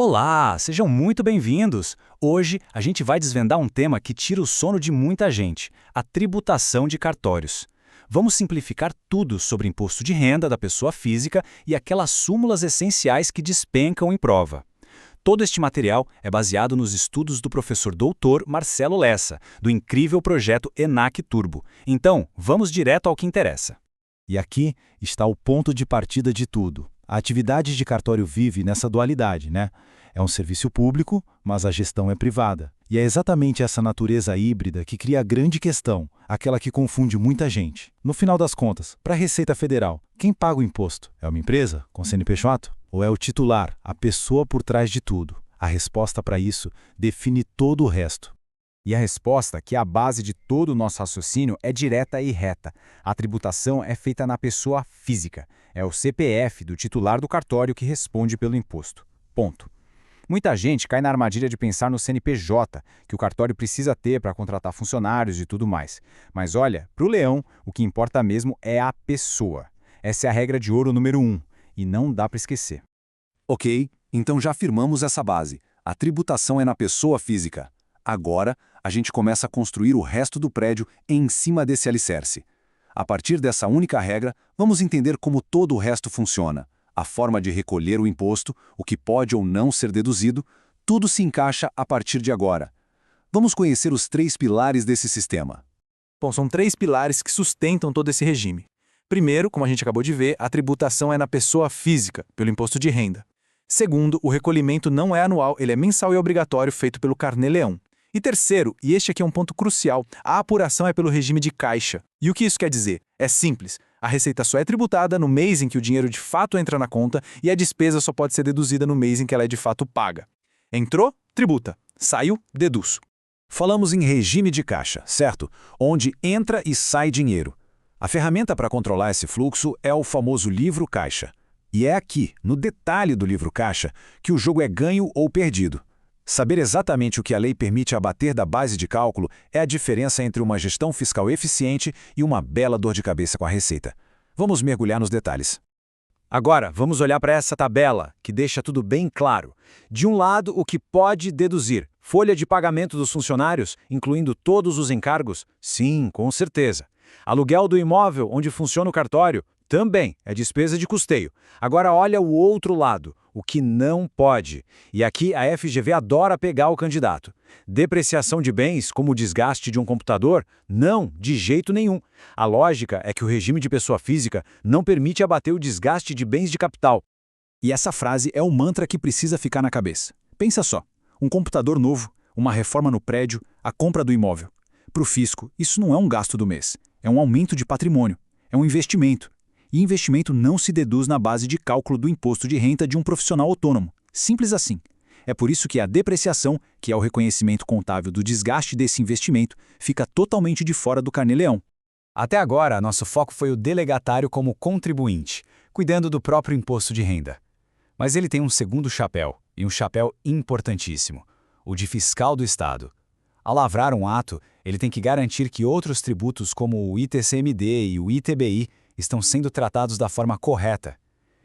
Olá, sejam muito bem-vindos! Hoje a gente vai desvendar um tema que tira o sono de muita gente, a tributação de cartórios. Vamos simplificar tudo sobre imposto de renda da pessoa física e aquelas súmulas essenciais que despencam em prova. Todo este material é baseado nos estudos do professor doutor Marcelo Lessa, do incrível projeto ENAC Turbo. Então, vamos direto ao que interessa. E aqui está o ponto de partida de tudo. A atividade de cartório vive nessa dualidade, né? É um serviço público, mas a gestão é privada. E é exatamente essa natureza híbrida que cria a grande questão, aquela que confunde muita gente. No final das contas, para a Receita Federal, quem paga o imposto? É uma empresa, com CNPJ? Ou é o titular, a pessoa por trás de tudo? A resposta para isso define todo o resto. E a resposta, que é a base de todo o nosso raciocínio, é direta e reta. A tributação é feita na pessoa física. É o CPF do titular do cartório que responde pelo imposto. Ponto. Muita gente cai na armadilha de pensar no CNPJ, que o cartório precisa ter para contratar funcionários e tudo mais. Mas olha, para o leão, o que importa mesmo é a pessoa. Essa é a regra de ouro número 1, e não dá para esquecer. Ok, então já firmamos essa base. A tributação é na pessoa física. Agora, a gente começa a construir o resto do prédio em cima desse alicerce. A partir dessa única regra, vamos entender como todo o resto funciona. A forma de recolher o imposto, o que pode ou não ser deduzido, tudo se encaixa a partir de agora. Vamos conhecer os 3 pilares desse sistema. Bom, são 3 pilares que sustentam todo esse regime. Primeiro, como a gente acabou de ver, a tributação é na pessoa física, pelo imposto de renda. Segundo, o recolhimento não é anual, ele é mensal e obrigatório, feito pelo Carnê-Leão. E terceiro, e este aqui é um ponto crucial, a apuração é pelo regime de caixa. E o que isso quer dizer? É simples. A receita só é tributada no mês em que o dinheiro de fato entra na conta e a despesa só pode ser deduzida no mês em que ela é de fato paga. Entrou? Tributa. Saiu? Deduz. Falamos em regime de caixa, certo? Onde entra e sai dinheiro. A ferramenta para controlar esse fluxo é o famoso livro caixa. E é aqui, no detalhe do livro caixa, que o jogo é ganho ou perdido. Saber exatamente o que a lei permite abater da base de cálculo é a diferença entre uma gestão fiscal eficiente e uma bela dor de cabeça com a Receita. Vamos mergulhar nos detalhes. Agora, vamos olhar para essa tabela, que deixa tudo bem claro. De um lado, o que pode deduzir. Folha de pagamento dos funcionários, incluindo todos os encargos? Sim, com certeza. Aluguel do imóvel onde funciona o cartório? Também é despesa de custeio. Agora olha o outro lado, o que não pode. E aqui a FGV adora pegar o candidato. Depreciação de bens, como o desgaste de um computador? Não, de jeito nenhum. A lógica é que o regime de pessoa física não permite abater o desgaste de bens de capital. E essa frase é o mantra que precisa ficar na cabeça. Pensa só, um computador novo, uma reforma no prédio, a compra do imóvel. Para o fisco, isso não é um gasto do mês, é um aumento de patrimônio, é um investimento. E investimento não se deduz na base de cálculo do imposto de renda de um profissional autônomo. Simples assim. É por isso que a depreciação, que é o reconhecimento contábil do desgaste desse investimento, fica totalmente de fora do Carnê-Leão. Até agora, nosso foco foi o delegatário como contribuinte, cuidando do próprio imposto de renda. Mas ele tem um segundo chapéu, e um chapéu importantíssimo, o de fiscal do Estado. Ao lavrar um ato, ele tem que garantir que outros tributos como o ITCMD e o ITBI estão sendo tratados da forma correta.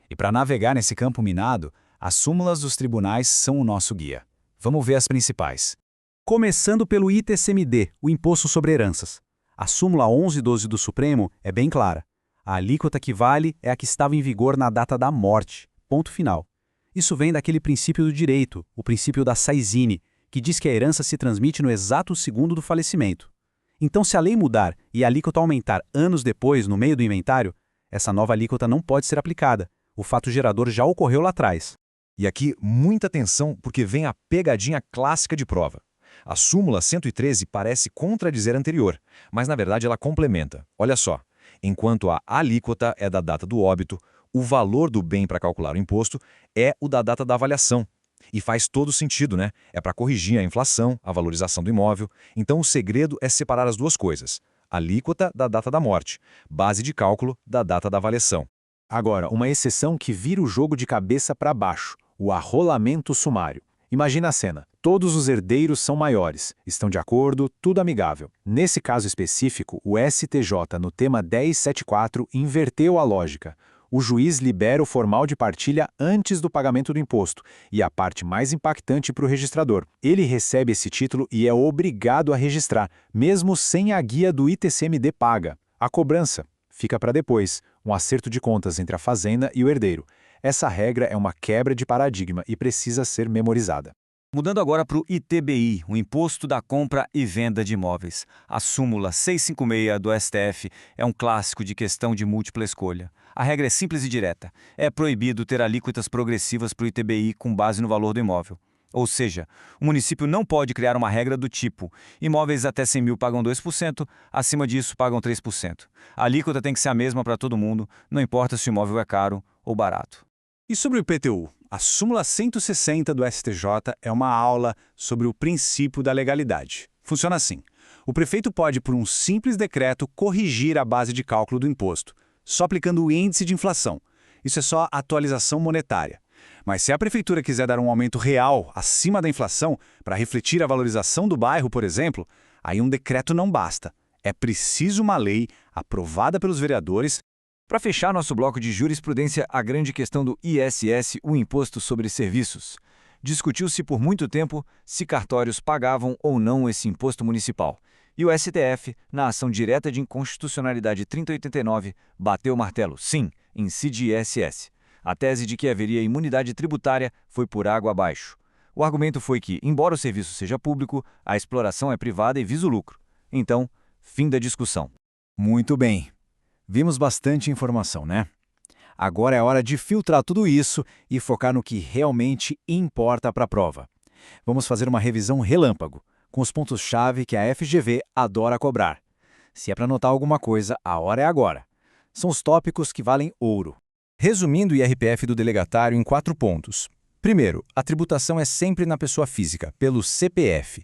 E para navegar nesse campo minado, as súmulas dos tribunais são o nosso guia. Vamos ver as principais. Começando pelo ITCMD, o Imposto sobre Heranças. A súmula 1112 do Supremo é bem clara. A alíquota que vale é a que estava em vigor na data da morte. Ponto final. Isso vem daquele princípio do direito, o princípio da Saizine, que diz que a herança se transmite no exato segundo do falecimento. Então, se a lei mudar e a alíquota aumentar anos depois, no meio do inventário, essa nova alíquota não pode ser aplicada. O fato gerador já ocorreu lá atrás. E aqui, muita atenção, porque vem a pegadinha clássica de prova. A súmula 113 parece contradizer a anterior, mas na verdade ela complementa. Olha só, enquanto a alíquota é da data do óbito, o valor do bem para calcular o imposto é o da data da avaliação. E faz todo sentido, né? É para corrigir a inflação, a valorização do imóvel. Então o segredo é separar as duas coisas. Alíquota da data da morte, base de cálculo da data da avaliação. Agora, uma exceção que vira o jogo de cabeça para baixo, o arrolamento sumário. Imagina a cena. Todos os herdeiros são maiores, estão de acordo, tudo amigável. Nesse caso específico, o STJ, no tema 1074, inverteu a lógica. O juiz libera o formal de partilha antes do pagamento do imposto, e a parte mais impactante para o registrador. Ele recebe esse título e é obrigado a registrar, mesmo sem a guia do ITCMD paga. A cobrança fica para depois, um acerto de contas entre a fazenda e o herdeiro. Essa regra é uma quebra de paradigma e precisa ser memorizada. Mudando agora para o ITBI, o Imposto da Compra e Venda de Imóveis. A súmula 656 do STF é um clássico de questão de múltipla escolha. A regra é simples e direta. É proibido ter alíquotas progressivas para o ITBI com base no valor do imóvel. Ou seja, o município não pode criar uma regra do tipo: imóveis até 100 mil pagam 2%, acima disso pagam 3%. A alíquota tem que ser a mesma para todo mundo, não importa se o imóvel é caro ou barato. E sobre o IPTU? A súmula 160 do STJ é uma aula sobre o princípio da legalidade. Funciona assim. O prefeito pode, por um simples decreto, corrigir a base de cálculo do imposto, só aplicando o índice de inflação. Isso é só atualização monetária. Mas se a prefeitura quiser dar um aumento real acima da inflação para refletir a valorização do bairro, por exemplo, aí um decreto não basta. É preciso uma lei aprovada pelos vereadores. Para fechar nosso bloco de jurisprudência, a grande questão do ISS, o Imposto sobre Serviços. Discutiu-se por muito tempo se cartórios pagavam ou não esse imposto municipal. E o STF, na ação direta de inconstitucionalidade 3089, bateu o martelo, sim, incide ISS. A tese de que haveria imunidade tributária foi por água abaixo. O argumento foi que, embora o serviço seja público, a exploração é privada e visa o lucro. Então, fim da discussão. Muito bem. Vimos bastante informação, né? Agora é hora de filtrar tudo isso e focar no que realmente importa para a prova. Vamos fazer uma revisão relâmpago, com os pontos-chave que a FGV adora cobrar. Se é para anotar alguma coisa, a hora é agora. São os tópicos que valem ouro. Resumindo o IRPF do delegatário em 4 pontos. Primeiro, a tributação é sempre na pessoa física, pelo CPF.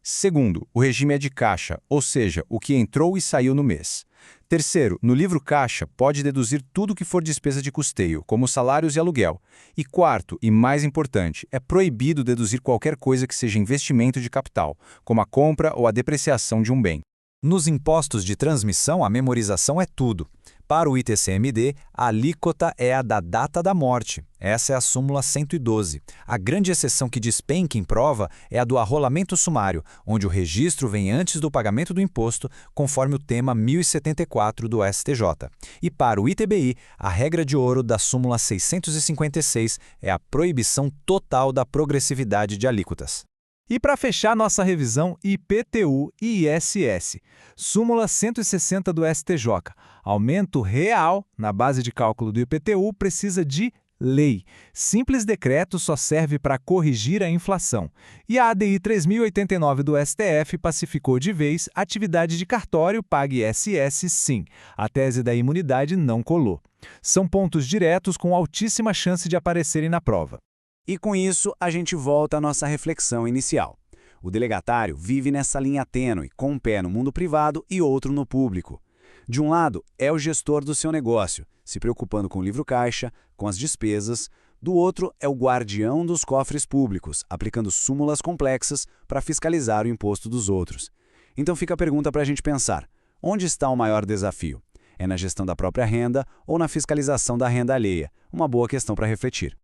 Segundo, o regime é de caixa, ou seja, o que entrou e saiu no mês. Terceiro, no livro caixa, pode deduzir tudo que for despesa de custeio, como salários e aluguel. E quarto, e mais importante, é proibido deduzir qualquer coisa que seja investimento de capital, como a compra ou a depreciação de um bem. Nos impostos de transmissão, a memorização é tudo. Para o ITCMD, a alíquota é a da data da morte. Essa é a súmula 112. A grande exceção que despenca em prova é a do arrolamento sumário, onde o registro vem antes do pagamento do imposto, conforme o tema 1074 do STJ. E para o ITBI, a regra de ouro da súmula 656 é a proibição total da progressividade de alíquotas. E para fechar nossa revisão, IPTU e ISS. Súmula 160 do STJ. Aumento real na base de cálculo do IPTU precisa de lei. Simples decreto só serve para corrigir a inflação. E a ADI 3089 do STF pacificou de vez atividade de cartório pague ISS sim. A tese da imunidade não colou. São pontos diretos com altíssima chance de aparecerem na prova. E com isso, a gente volta à nossa reflexão inicial. O delegatário vive nessa linha tênue, com um pé no mundo privado e outro no público. De um lado, é o gestor do seu negócio, se preocupando com o livro caixa, com as despesas. Do outro, é o guardião dos cofres públicos, aplicando súmulas complexas para fiscalizar o imposto dos outros. Então fica a pergunta para a gente pensar: onde está o maior desafio? É na gestão da própria renda ou na fiscalização da renda alheia? Uma boa questão para refletir.